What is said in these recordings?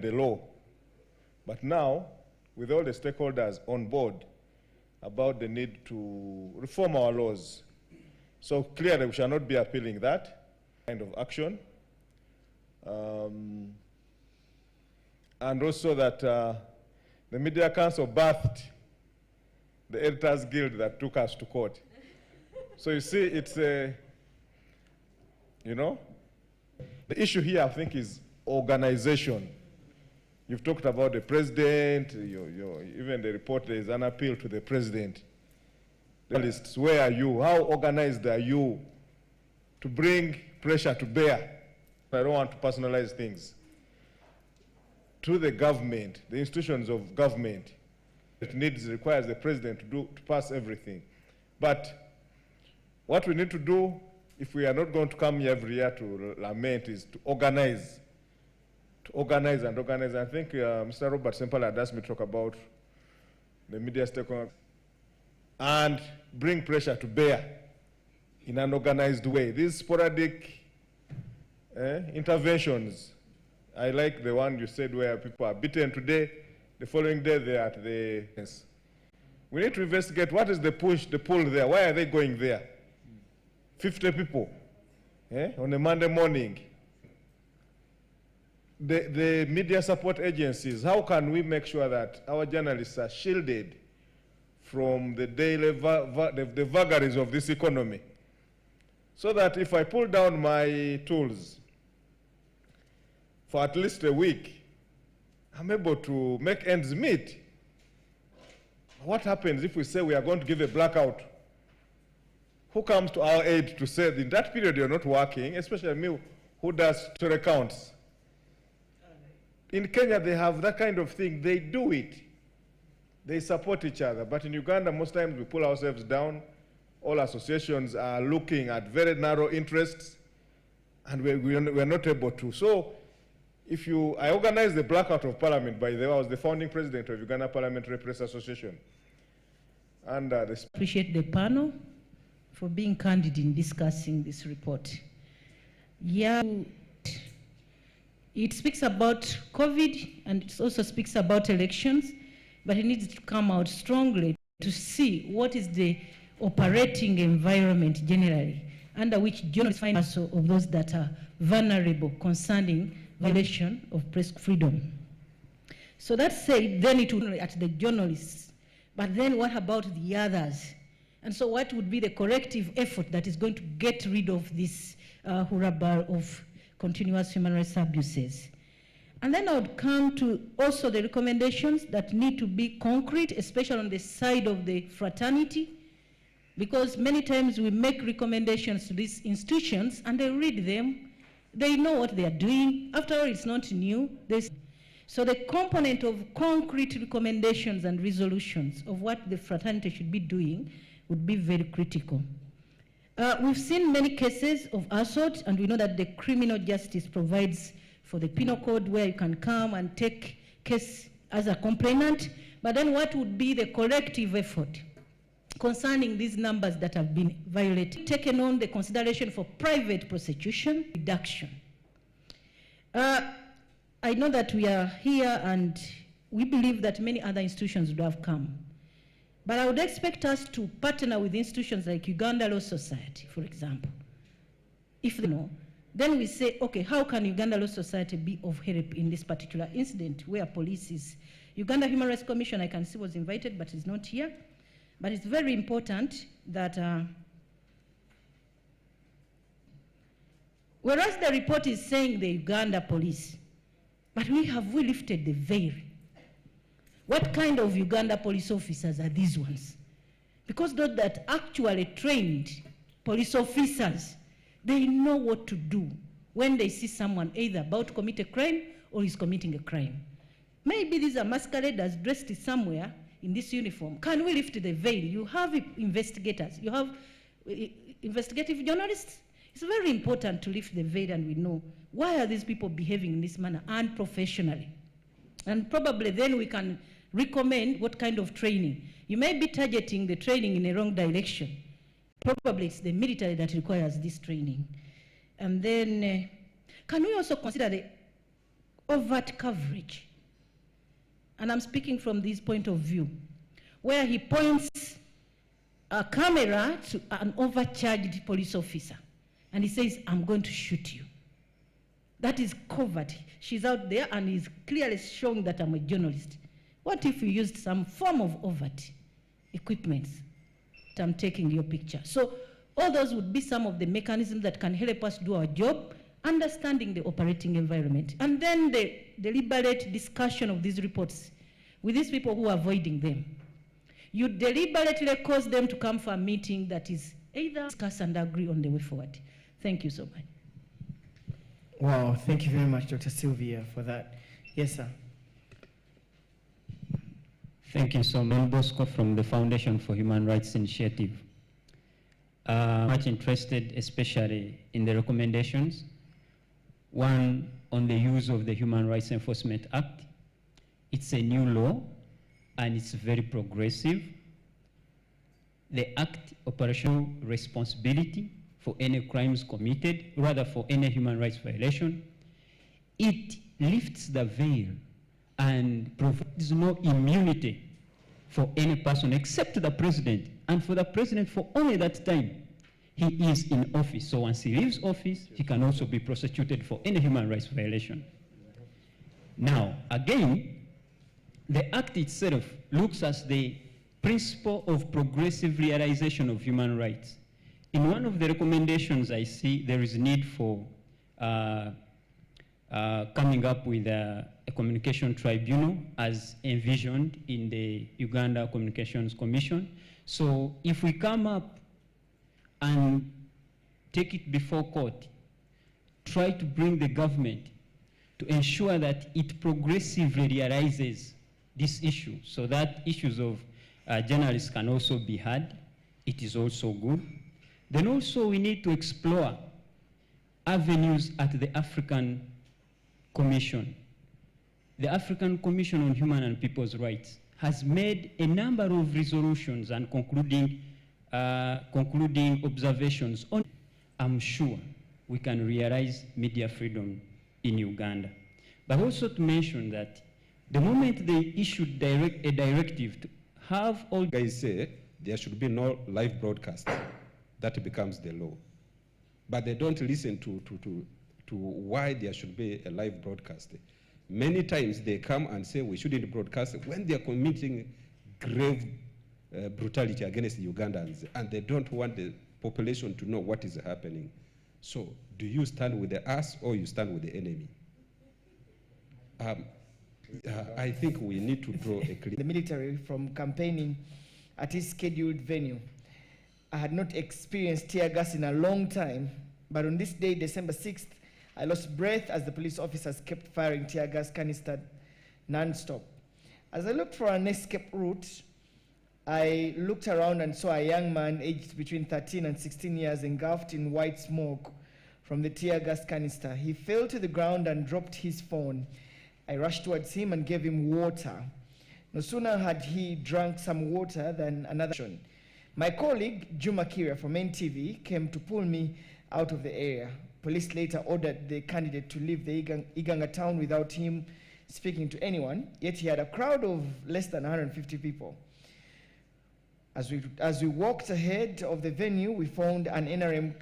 the law. But now, with all the stakeholders on board about the need to reform our laws, so clearly we shall not be appealing that kind of action. And also that the Media Council birthed the Editors Guild that took us to court. So you see, it's a, you know, the issue here, I think, is organization. You've talked about the president, even the report, there is an appeal to the president. The journalists, where are you? How organized are you to bring pressure to bear? I don't want to personalize things. To the government, the institutions of government, it requires the president to pass everything. But what we need to do, if we are not going to come here every year to lament, is to organize. To organize and organize. I think Mr. Robert Sempala had asked me to talk about the media stakeholders and bring pressure to bear in an organized way. These sporadic interventions, I like the one you said where people are beaten today, the following day they are at the... Yes. We need to investigate what is the push, the pull there. Why are they going there? 50 people on a Monday morning. The media support agencies, how can we make sure that our journalists are shielded from the daily the vagaries of this economy? So that if I pull down my tools for at least a week, I'm able to make ends meet. What happens if we say we are going to give a blackout? Who comes to our aid to say in that period you're not working, especially me who does story accounts? In Kenya, they have that kind of thing. They do it. They support each other. But in Uganda, most times we pull ourselves down. All associations are looking at very narrow interests, and we're not able to. So I organized the blackout of Parliament, by the way. I was the founding president of Uganda Parliamentary Press Association. And appreciate the panel for being candid in discussing this report. Yeah, it speaks about COVID and it also speaks about elections, but it needs to come out strongly to see what is the operating environment generally under which journalists find also of those that are vulnerable concerning violation of press freedom. So that said, then it would be at the journalists, but then what about the others? And so what would be the corrective effort that is going to get rid of this hurrah of continuous human rights abuses? And then I would come to also the recommendations that need to be concrete, especially on the side of the fraternity, because many times we make recommendations to these institutions and they read them, they know what they are doing. After all, it's not new. So the component of concrete recommendations and resolutions of what the fraternity should be doing would be very critical. We've seen many cases of assault, and we know that the criminal justice provides for the penal code where you can come and take case as a complainant, but then what would be the corrective effort concerning these numbers that have been violated? Taken on the consideration for private prosecution reduction. I know that we are here and we believe that many other institutions would have come. But I would expect us to partner with institutions like Uganda Law Society, for example. If they know, then we say, okay, how can Uganda Law Society be of help in this particular incident where police is? Uganda Human Rights Commission, I can see, was invited, but is not here. But it's very important that, whereas the report is saying the Uganda police, but we lifted the veil? What kind of Uganda police officers are these ones? Because those that actually trained police officers, they know what to do when they see someone either about to commit a crime or is committing a crime. Maybe these are masqueraders dressed somewhere in this uniform. Can we lift the veil? You have investigators, you have investigative journalists. It's very important to lift the veil and we know why are these people behaving in this manner unprofessionally. And probably then we can recommend what kind of training. You may be targeting the training in a wrong direction. Probably it's the military that requires this training. And then, can we also consider the overt coverage. And I'm speaking from this point of view, where he points a camera to an overcharged police officer, and he says, I'm going to shoot you. That is covert. She's out there and is clearly showing that I'm a journalist. What if you used some form of overt equipment? I'm taking your picture. So all those would be some of the mechanisms that can help us do our job, understanding the operating environment. And then the deliberate discussion of these reports with these people who are avoiding them. You deliberately cause them to come for a meeting that is either discuss and agree on the way forward. Thank you so much. Wow, thank you very much, Dr. Sylvia, for that. Yes, sir. Thank you so much. Bosco from the Foundation for Human Rights Initiative. Much interested especially in the recommendations. One on the use of the Human Rights Enforcement Act. It's a new law and it's very progressive. The act operational responsibility for any crimes committed, rather for any human rights violation. It lifts the veil and provides no immunity for any person except the president, and for the president for only that time he is in office. So once he leaves office, he can also be prosecuted for any human rights violation. Now, again, the act itself looks at the principle of progressive realization of human rights. In one of the recommendations I see there is need for coming up with a communication tribunal as envisioned in the Uganda Communications Commission. So if we come up and take it before court, try to bring the government to ensure that it progressively realizes this issue so that issues of journalists can also be heard, it is also good. Then also we need to explore avenues at the African Commission. The African Commission on Human and People's Rights has made a number of resolutions and concluding observations on. I'm sure we can realize media freedom in Uganda. But also to mention that the moment they issued a directive to have all guys say there should be no live broadcast, that becomes the law. But they don't listen to why there should be a live broadcast. Many times they come and say we shouldn't broadcast when they are committing grave brutality against the Ugandans, and they don't want the population to know what is happening. So do you stand with us or you stand with the enemy? I think we need to draw a clear... The military from campaigning at his scheduled venue. I had not experienced tear gas in a long time, but on this day, December 6th, I lost breath as the police officers kept firing tear gas canister non-stop. As I looked for an escape route, I looked around and saw a young man aged between 13 and 16 years engulfed in white smoke from the tear gas canister. He fell to the ground and dropped his phone. I rushed towards him and gave him water. No sooner had he drunk some water than another. My colleague, Juma Kiria from NTV, came to pull me out of the area. Police later ordered the candidate to leave the Iganga town without him speaking to anyone, yet he had a crowd of less than 150 people. As we walked ahead of the venue, we found an NRM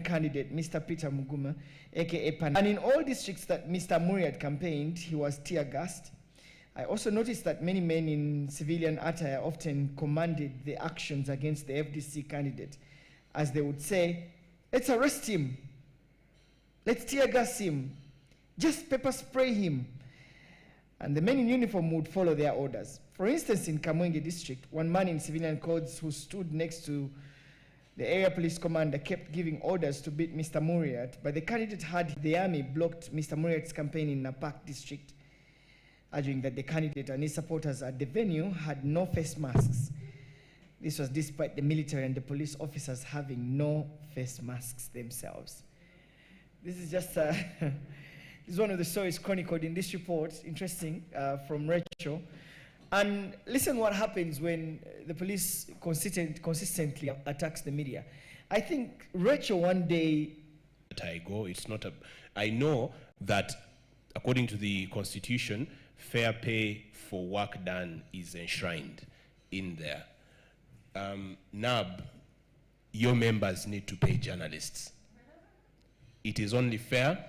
candidate, Mr. Peter Muguma, aka Pan. And in all districts that Mr. Muriat campaigned, he was tear gassed. I also noticed that many men in civilian attire often commanded the actions against the FDC candidate, as they would say, let's arrest him, let's tear gas him, just pepper spray him. And the men in uniform would follow their orders. For instance, in Kamwenge district, one man in civilian clothes who stood next to the area police commander kept giving orders to beat Mr. Muriat, but the candidate had the army blocked Mr. Muriat's campaign in Napak district, arguing that the candidate and his supporters at the venue had no face masks. This was despite the military and the police officers having no face masks themselves. This is just this is one of the stories chronicled in this report, interesting, from Rachel. And listen what happens when the police consistently attacks the media. I think Rachel one day... I go, it's not a... I know that according to the Constitution, fair pay for work done is enshrined in there. NAB, your members need to pay journalists. It is only fair.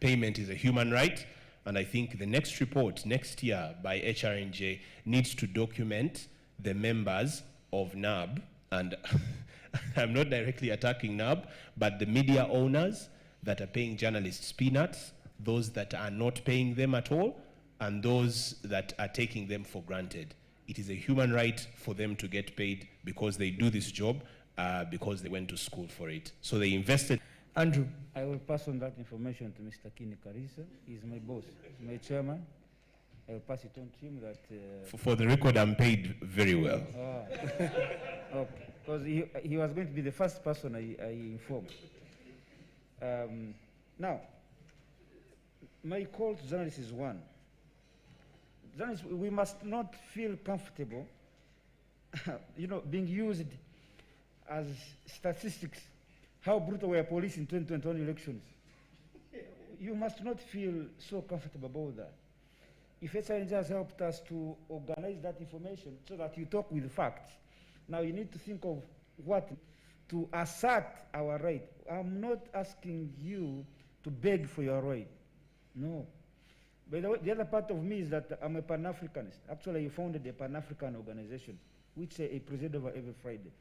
Payment is a human right. And I think the next report next year by HRNJ needs to document the members of NAB, and I'm not directly attacking NAB, but the media owners that are paying journalists peanuts, those that are not paying them at all, and those that are taking them for granted. It is a human right for them to get paid because they do this job, because they went to school for it. So they invested. Andrew. I will pass on that information to Mr. Kini Karisa. He's my boss, he's my chairman. I will pass it on to him that... For the record, I'm paid very well. Okay, because he was going to be the first person I informed. Now, my call to journalists is one. Journalists, we must not feel comfortable being used as statistics. How brutal were police in 2021 elections? You must not feel so comfortable about that. If HRNJ has helped us to organize that information so that you talk with facts, now you need to think of what to assert our right. I'm not asking you to beg for your right. No. By the way, the other part of me is that I'm a Pan-Africanist. Actually, I founded a Pan-African organization, which I present over every Friday.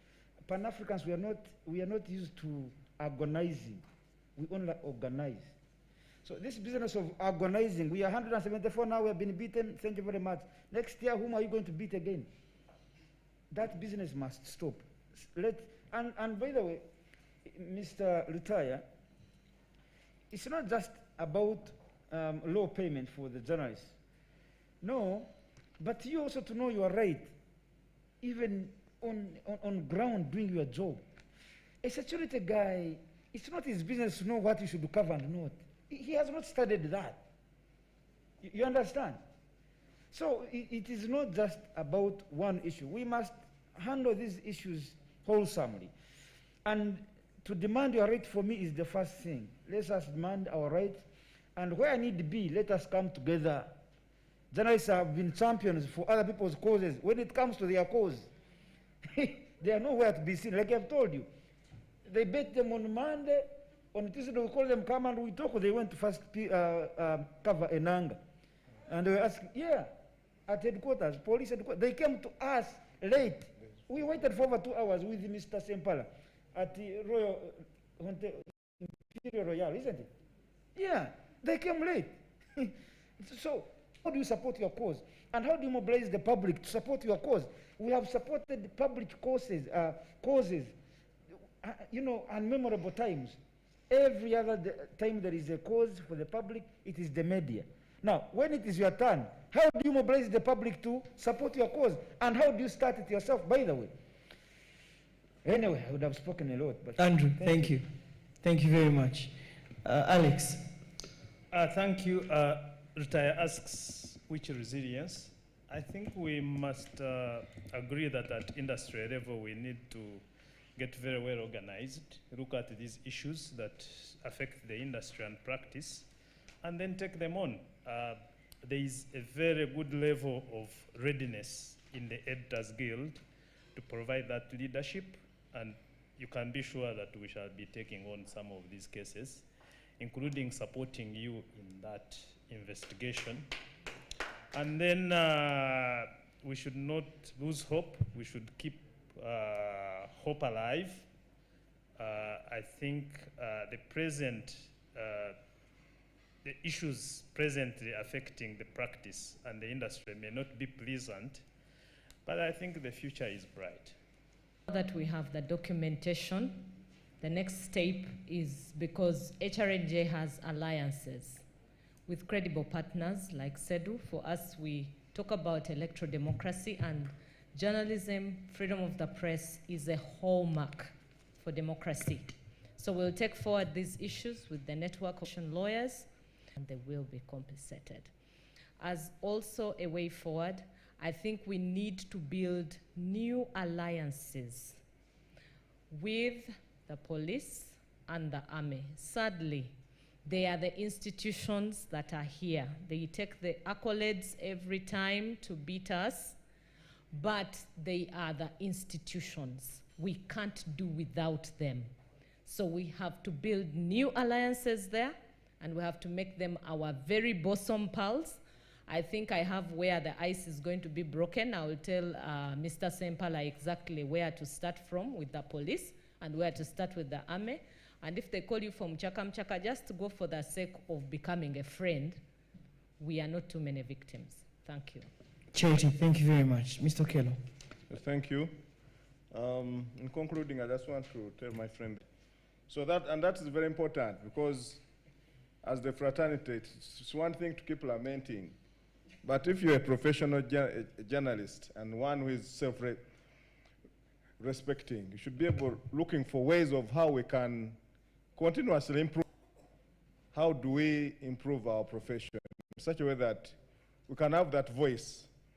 Pan-Africans, we are not used to agonizing. We only organize. So this business of agonizing, we are 174 now, we have been beaten, thank you very much. Next year, whom are you going to beat again? That business must stop. And by the way, Mr. Lutaya, it's not just about low payment for the journalists. No, but you also to know your right, even on ground doing your job. A security guy, it's not his business to know what he should cover and not. He has not studied that. You understand? So it is not just about one issue. We must handle these issues wholesomely. And to demand your right for me is the first thing. Let us demand our right. And where I need to be, let us come together. Journalists have been champions for other people's causes. When it comes to their cause, they are nowhere to be seen. Like I've told you, they bet them on Monday. On Tuesday, we call them, come and we talk. They went to first cover Enanga. And they were asking, at headquarters, police headquarters. They came to us late. We waited for over 2 hours with Mr. Sempala at the Imperial Royal, isn't it? Yeah, they came late. So how do you support your cause? And how do you mobilize the public to support your cause? We have supported public causes, unmemorable times. Every other time there is a cause for the public, it is the media. Now, when it is your turn, how do you mobilize the public to support your cause? And how do you start it yourself, by the way? Anyway, I would have spoken a lot. But Andrew, thank you. Thank you very much. Alex. Thank you. Retire asks which resilience. I think we must agree that at industry level we need to get very well organized, look at these issues that affect the industry and practice, and then take them on. There is a very good level of readiness in the Editors Guild to provide that leadership, and you can be sure that we shall be taking on some of these cases, including supporting you in that investigation. And then we should not lose hope. We should keep hope alive. I think the issues presently affecting the practice and the industry may not be pleasant, but I think the future is bright. That we have the documentation, the next step is, because HRNJ has alliances with credible partners like CEDU. For us, we talk about electoral democracy, and journalism, freedom of the press is a hallmark for democracy. So we'll take forward these issues with the network of lawyers, and they will be compensated. As also a way forward, I think we need to build new alliances with the police and the army. Sadly, They are the institutions that are here. They take the accolades every time to beat us, but they are the institutions. We can't do without them. So we have to build new alliances there, and we have to make them our very bosom pals. I think I have where the ice is going to be broken. I will tell Mr. Sempala exactly where to start from with the police and where to start with the army. And if they call you from Chaka, just go for the sake of becoming a friend. We are not too many victims. Thank you. Charity, thank you very much. Mr. Okello. Thank you. In concluding, I just want to tell my friend, that is very important, because as the fraternity, it's one thing to keep lamenting, but if you're a professional journalist and one who is self-respecting, you should be looking for ways of how we can continuously improve. How do we improve our profession in such a way that we can have that voice